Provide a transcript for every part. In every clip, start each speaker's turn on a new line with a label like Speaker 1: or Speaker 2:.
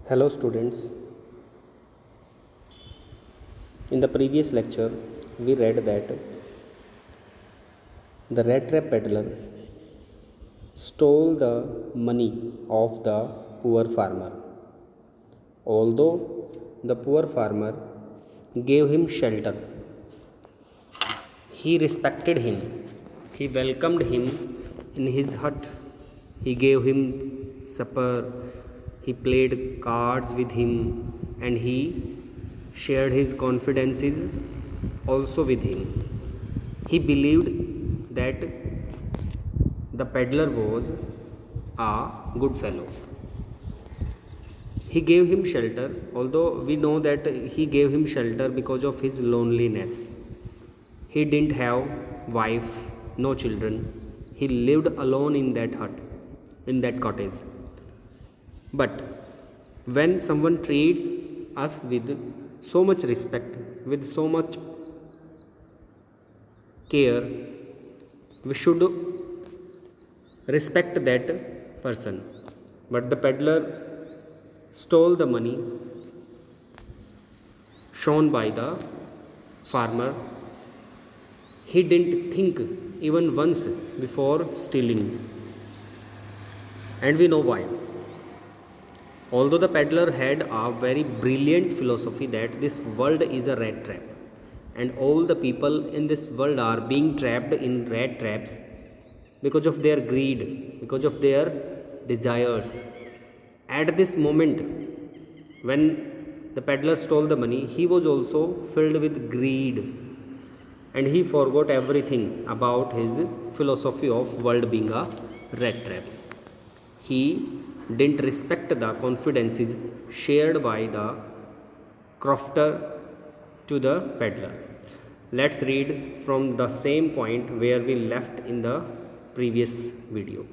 Speaker 1: Hello students, in the previous lecture we read that the rat trap peddler stole the money of the poor farmer. Although the poor farmer gave him shelter, he respected him, he welcomed him in his hut, he gave him supper, he played cards with him, and he shared his confidences also with him. He believed that the peddler was a good fellow. He gave him shelter, although we know that he gave him shelter because of his loneliness. He didn't have wife, no children. He lived alone in that hut, in that cottage. But when someone treats us with so much respect, with so much care, we should respect that person. But the peddler stole the money shown by the farmer. He didn't think even once before stealing, and we know why. Although the peddler had a very brilliant philosophy that this world is a rat trap and all the people in this world are being trapped in rat traps because of their greed, because of their desires. At this moment, when the peddler stole the money, he was also filled with greed and he forgot everything about his philosophy of world being a rat trap. He didn't respect the confidences shared by the crofter to the peddler. Let's read from the same point where we left in the previous video.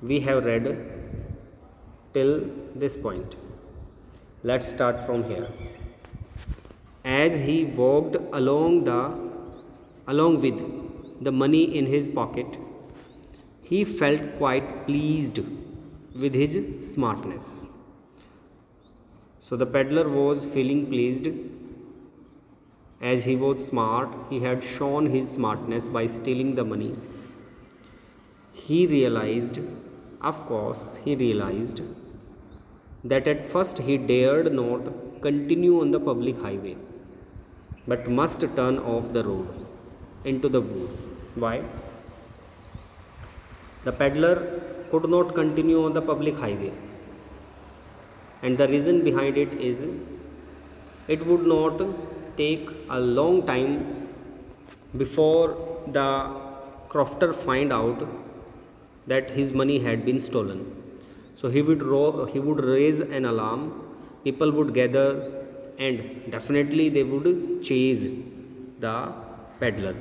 Speaker 1: We have read till this point. Let's start from here. As he walked along with the money in his pocket, he felt quite pleased with his smartness. So the peddler was feeling pleased as he was smart. He had shown his smartness by stealing the money. He realized that at first he dared not continue on the public highway but must turn off the road into the woods. Why? The peddler could not continue on the public highway, and the reason behind it is it would not take a long time before the crofter find out that his money had been stolen. So he would raise an alarm, people would gather, and definitely they would chase the peddler.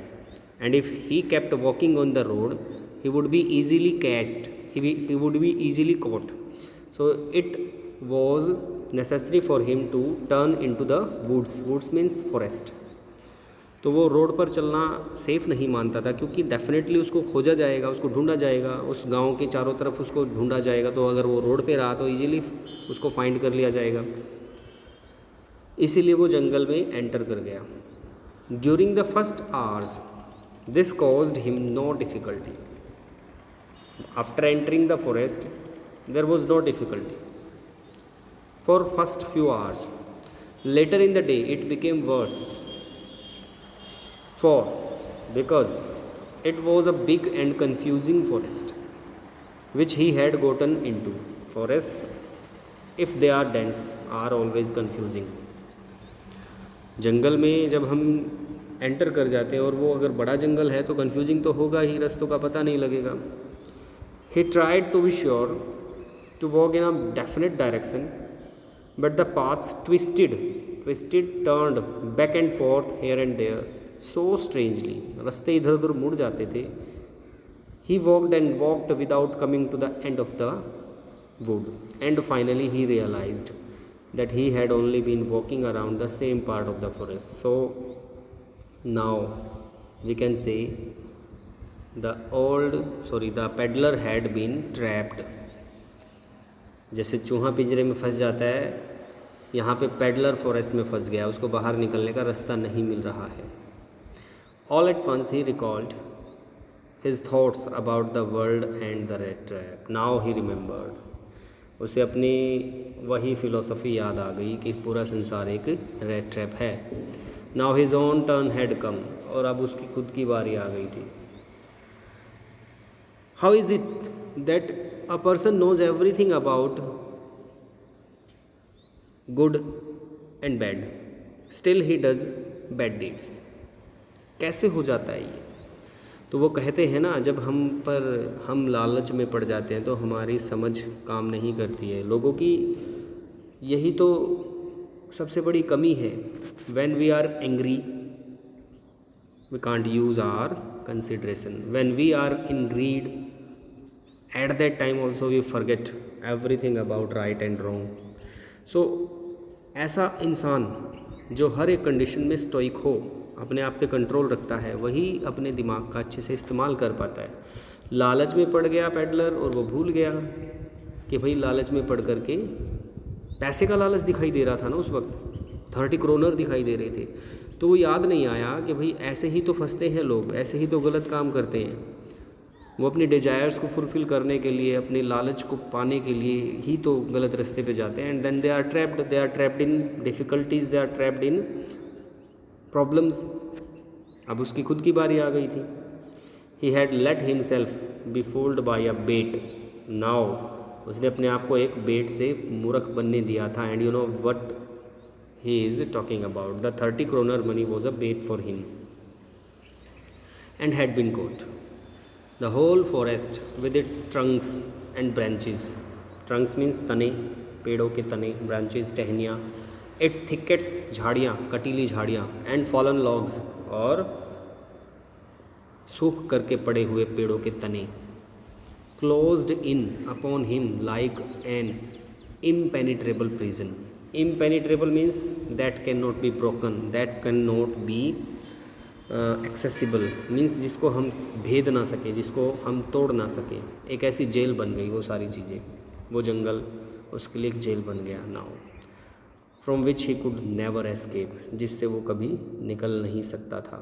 Speaker 1: And if he kept walking on the road, he would be easily catched, he would be easily caught. So it was necessary for him to turn into the woods means forest. तो वो road पर चलना safe नहीं मानता था क्योंकि definitely उसको खोजा जाएगा, उसको ढूंढा जाएगा, उस गांव के चारों तरफ उसको ढूंढा जाएगा, तो अगर वो रोड पे रहा तो इजीली उसको फाइंड कर लिया जाएगा. इसीलिए वो जंगल में एंटर कर गया. During the first hours this caused him no difficulty. After entering the forest there was no difficulty for first few hours. Later in the day it became worse. Because it was a big and confusing forest which he had gotten into. Forests, if they are dense, are always confusing. जंगल में जब हम enter कर जाते हैं और वो अगर बड़ा जंगल है तो कन्फ्यूजिंग तो होगा ही, रास्तों का पता नहीं लगेगा. He tried to be sure to walk in a definite direction, but the paths twisted, turned back and forth here and there. So strangely, रास्ते इधर उधर मुड़ जाते थे. He walked without coming to the end of the wood, and finally he realized that he had only been walking around the same part of the forest. So now we can say the peddler had been trapped. जैसे चूहा पिंजरे में फंस जाता है, यहाँ पे peddler forest में फंस गया, उसको बाहर निकलने का रास्ता नहीं मिल रहा है। All at once he recalled his thoughts about the world and the rat trap. Now he remembered. उसे अपनी वही फिलोसफी याद आ गई कि पूरा संसार एक रेड ट्रैप है। Now his own turn had come. और अब उसकी खुद की बारी आ गई थी। How is it that a person knows everything about good and bad, still he does bad deeds? कैसे हो जाता है ये? तो वो कहते हैं ना, जब हम लालच में पड़ जाते हैं तो हमारी समझ काम नहीं करती है। लोगों की यही तो सबसे बड़ी कमी है। When we are angry we can't use our consideration. When we are in greed at that time also we forget everything about right and wrong. So ऐसा इंसान जो हर एक कंडीशन में स्टोइक हो, अपने आप पे कंट्रोल रखता है, वही अपने दिमाग का अच्छे से इस्तेमाल कर पाता है। लालच में पड़ गया पेडलर और वो भूल गया कि भाई लालच में पड़ करके, पैसे का लालच दिखाई दे रहा था ना उस वक्त, 30 करोनर दिखाई दे रहे थे, तो वो याद नहीं आया कि भाई ऐसे ही तो फंसते हैं लोग, ऐसे ही तो गलत काम करते हैं। वो अपनी डिजायर्स को फुलफ़िल करने के लिए, अपने लालच को पाने के लिए ही तो गलत रास्ते पे जाते हैं। And then they are trapped in difficulties, they are trapped in problems. अब उसकी खुद की बारी आ गई थी। He had let himself be fooled by a bait. Now उसने अपने आप को एक बेट से मूर्ख बनने दिया था। And you know what he is talking about. The 30 kroner money was a bet for him and had been caught. The whole forest with its trunks and branches, trunks means तने, पेड़ों के तने, branches टहनियाँ, its thickets झाड़ियाँ, कटीली झाड़ियाँ, and fallen logs और सूख करके पड़े हुए पेड़ों के तने, closed in upon him like an impenetrable prison. Impenetrable means that cannot be broken, that cannot be accessible means जिसको हम भेद ना सकें, जिसको हम तोड़ ना सकें। एक ऐसी जेल बन गई वो सारी चीज़ें, वो जंगल उसके लिए एक जेल बन गया। Now from which he could never escape, जिससे वो कभी निकल नहीं सकता था।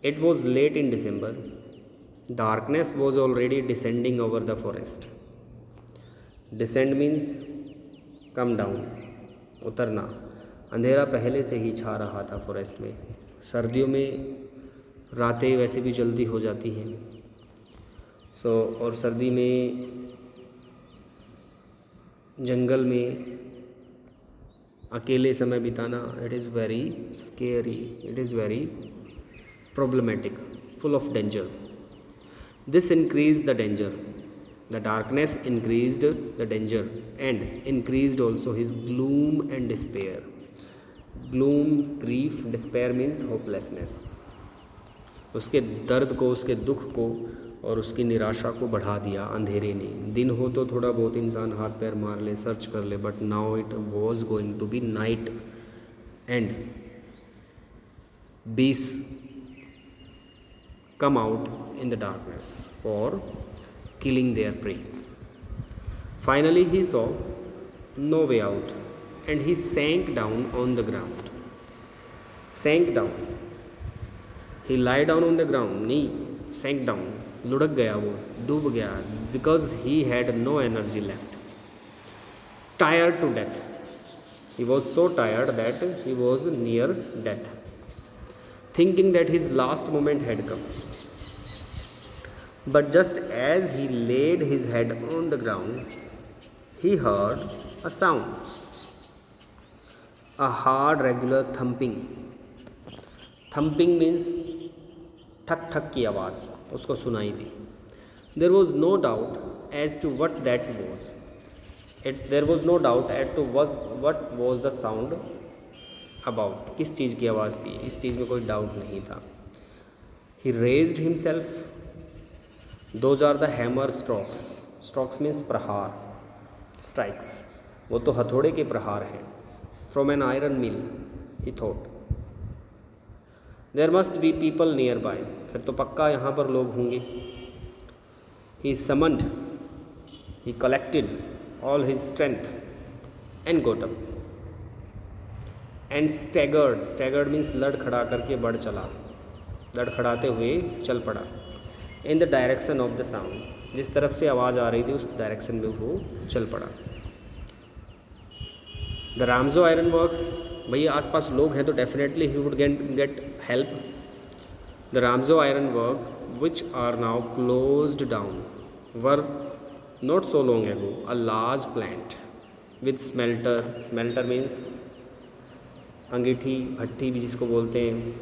Speaker 1: It was late in December, darkness was already descending over the forest. Descend means come down, उतरना। अंधेरा पहले से ही छा रहा था फॉरेस्ट में। सर्दियों में रातें वैसे भी जल्दी हो जाती हैं। और सर्दी में जंगल में अकेले समय बिताना, it is very scary, it is very problematic, full of danger. This increase the danger, the darkness increased the danger and increased also his gloom and despair. Gloom, grief, despair means hopelessness. उसके दर्द को, उसके दुख को और उसकी निराशा को बढ़ा दिया अंधेरे ने। दिन हो तो थोड़ा बहुत इंसान हाथ पैर मार ले, सर्च कर ले, but now it was going to be night and beasts come out in the darkness for killing their prey. Finally he saw no way out and he sank down on the ground. Sank down, he lie down on the ground, नहीं sank down, लुढ़क गया, वो डूब गया, because he had no energy left. Tired to death, he was so tired that he was near death, thinking that his last moment had come. But just as he laid his head on the ground, he heard a sound, a hard regular thumping. Thumping means ठक ठक की आवाज़ उसको सुनाई दी. There was no doubt as to what that was. There was no doubt as to what was the sound about. किस चीज़ की आवाज़ थी, इस चीज़ में कोई डाउट नहीं था. He raised himself. Those are the hammer strokes. Strokes means प्रहार, strikes. वो तो हथौड़े के प्रहार हैं. From an iron mill, he thought. There must be people nearby, फिर तो पक्का यहाँ पर लोग होंगे। He summoned, he collected all his strength and got up and staggered, staggered means लड़खड़ा करके बढ़ चला, लड़खड़ाते हुए चल पड़ा। In the direction of the sound, जिस तरफ से आवाज़ आ रही थी उस डायरेक्शन में वो चल पड़ा। द रामजो आयरन वर्क्स, भैया आसपास लोग हैं तो definitely he would get help. The Ramjo iron work which are now closed down were not so long ago a large plant with smelter, smelter means अंगीठी भट्टी भी जिसको बोलते हैं,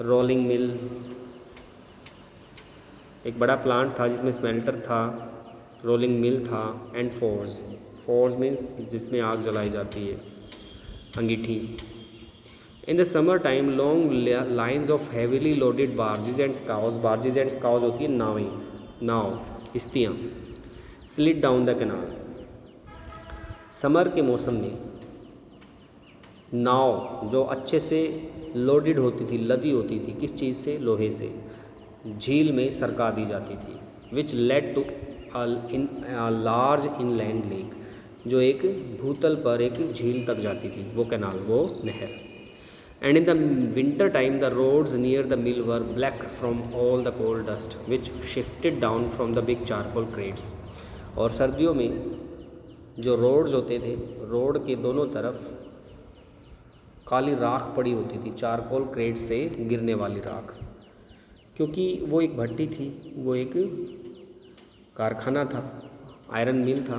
Speaker 1: रोलिंग मिल, एक बड़ा प्लांट था जिसमें स्मेल्टर था, रोलिंग मिल था, एंड फोर्स, फोर्स मीन्स जिसमें आग जलाई जाती है, अंगीठी। In the summer time long lines of heavily loaded barges and scows, barges and scows होती है नावें, नाव, किश्तियाँ, slid down the canal. Summer के मौसम में नाव जो अच्छे से लोडेड होती थी, लदी होती थी, किस चीज़ से? लोहे से, झील में सरका दी जाती थी। Which led to large inland lake, जो एक भूतल पर एक झील तक जाती थी, वो कैनाल, वो नहर। And in the winter time the roads near the mill were black from all the coal dust which shifted down from the big charcoal crates. और सर्दियों में जो रोड्स होते थे, रोड के दोनों तरफ काली राख पड़ी होती थी, चारकोल क्रेट से गिरने वाली राख, क्योंकि वो एक भट्टी थी, वो एक कारखाना था, आयरन मिल था,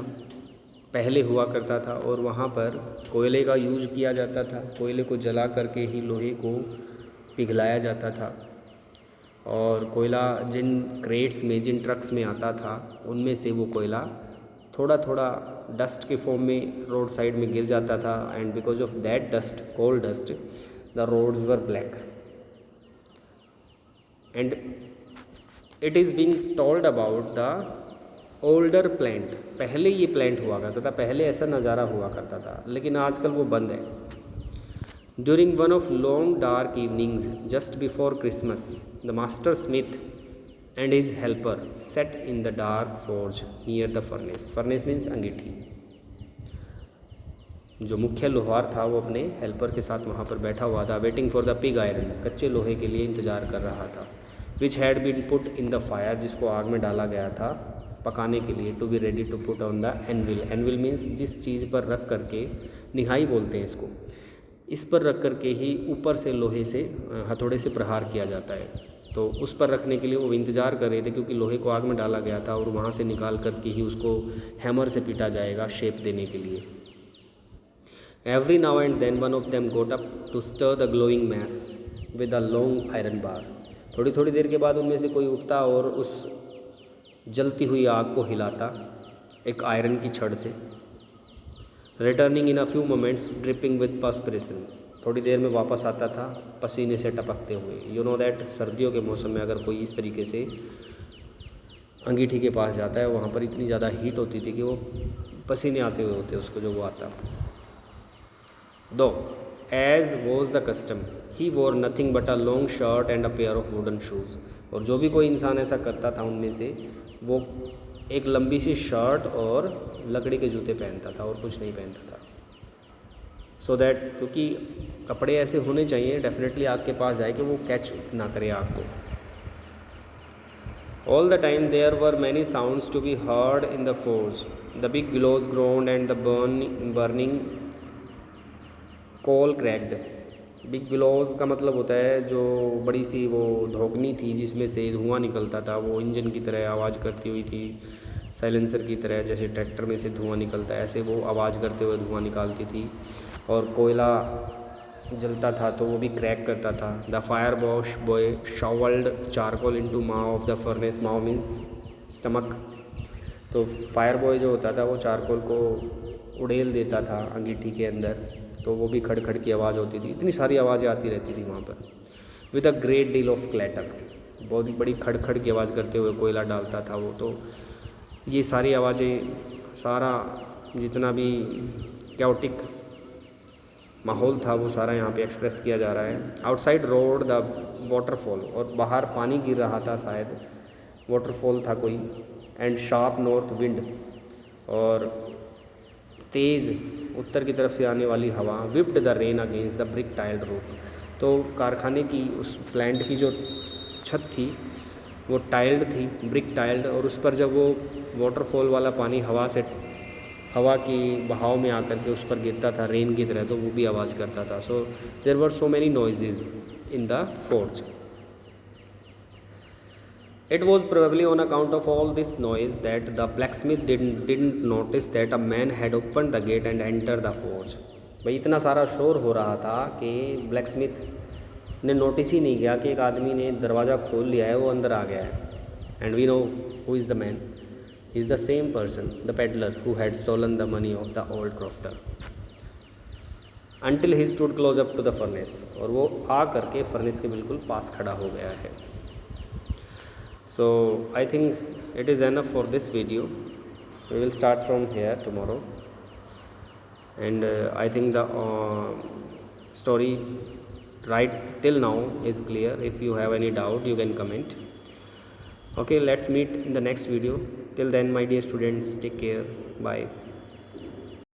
Speaker 1: पहले हुआ करता था, और वहाँ पर कोयले का यूज किया जाता था। कोयले को जला करके ही लोहे को पिघलाया जाता था, और कोयला जिन क्रेट्स में, जिन ट्रक्स में आता था, उनमें से वो कोयला थोड़ा थोड़ा डस्ट के फॉर्म में रोड साइड में गिर जाता था। And because of that dust, coal dust, the roads were black. And it is being told about the older plant, पहले ये प्लांट हुआ करता था, पहले ऐसा नज़ारा हुआ करता था, लेकिन आजकल वो बंद है। During one of long dark evenings just before Christmas the master smith and his helper sat in the dark forge near the furnace, furnace means अंगीठी। जो मुख्य लोहार था वो अपने हेल्पर के साथ वहाँ पर बैठा हुआ था, waiting for the pig iron, कच्चे लोहे के लिए इंतज़ार कर रहा था। Which had been put in the fire, जिसको आग में डाला गया था पकाने के लिए, to be ready to put on the anvil, anvil means जिस चीज़ पर रख करके, निहाई बोलते हैं इसको, इस पर रख करके ही ऊपर से लोहे से हथौड़े से प्रहार किया जाता है, तो उस पर रखने के लिए वो इंतज़ार कर रहे थे, क्योंकि लोहे को आग में डाला गया था और वहाँ से निकाल करके ही उसको हैमर से पीटा जाएगा शेप देने के लिए। Every now and then one of them got up to stir the glowing mass with a long iron bar, थोड़ी थोड़ी देर के बाद उनमें से कोई उठता और उस जलती हुई आग को हिलाता एक आयरन की छड़ से। Returning in a few moments dripping with perspiration, थोड़ी देर में वापस आता था पसीने से टपकते हुए। यू नो दैट सर्दियों के मौसम में अगर कोई इस तरीके से अंगीठी के पास जाता है, वहाँ पर इतनी ज़्यादा हीट होती थी कि वो पसीने आते हुए होते उसको जो वो आता। दो एज वॉज द कस्टम ही वोर nothing but a long shirt and a pair of wooden shoes, और जो भी कोई इंसान ऐसा करता था उनमें से, वो एक लंबी सी शर्ट और लकड़ी के जूते पहनता था और कुछ नहीं पहनता था। सो दैट, क्योंकि कपड़े ऐसे होने चाहिए डेफिनेटली आग के पास जाए कि वो कैच ना करे आग को। All the time there were many sounds to be heard in the forge, the big bellows groaned and the burning coal cracked. Big bellows का मतलब होता है जो बड़ी सी वो धोकनी थी जिसमें से धुआं निकलता था, वो इंजन की तरह आवाज़ करती हुई थी, साइलेंसर की तरह, जैसे ट्रैक्टर में से धुआं निकलता है ऐसे वो आवाज़ करते हुए धुआं निकालती थी। और कोयला जलता था तो वो भी क्रैक करता था। The fire boy shovelled charcoal into maw of the furnace, maw means stomach. तो फायर बॉय जो होता था वो चारकोल को उड़ेल देता था अंगीठी के अंदर, तो वो भी खड़खड़ की आवाज़ होती थी। इतनी सारी आवाज़ें आती रहती थी वहाँ पर, with a great deal of clatter, बहुत बड़ी खड़खड़ की आवाज़ करते हुए कोयला डालता था वो। तो ये सारी आवाज़ें, सारा जितना भी कैओटिक माहौल था वो सारा यहाँ पे एक्सप्रेस किया जा रहा है। आउटसाइड रोड द वाटरफॉल, और बाहर पानी गिर रहा था, शायद वाटरफॉल था कोई। एंड शार्प नॉर्थ विंड, और तेज़ उत्तर की तरफ से आने वाली हवा। Whipped the rain against the brick tiled roof, तो कारखाने की उस प्लांट की जो छत थी वो टाइल्ड थी, ब्रिक टाइल्ड, और उस पर जब वो वाटरफॉल वाला पानी हवा की बहाव में आकर के उस पर गिरता था रेन की तरह, तो वो भी आवाज़ करता था। So there were so many noises in the forge. It was probably on account of all this noise that the blacksmith didn't notice that a man had opened the gate and entered the forge। भाई इतना सारा शोर हो रहा था कि blacksmith ने notice ही नहीं किया कि एक आदमी ने दरवाज़ा खोल लिया है, वो अंदर आ गया है। And we know who is the man, he is the same person, the peddler who had stolen the money of the old crofter until he stood close up to the furnace, और वो आ करके furnace के बिल्कुल पास खड़ा हो गया है। So I think it is enough for this video. We will start from here tomorrow, and I think the story right till now is clear. If you have any doubt, you can comment. Okay, let's meet in the next video. Till then, my dear students, take care. Bye.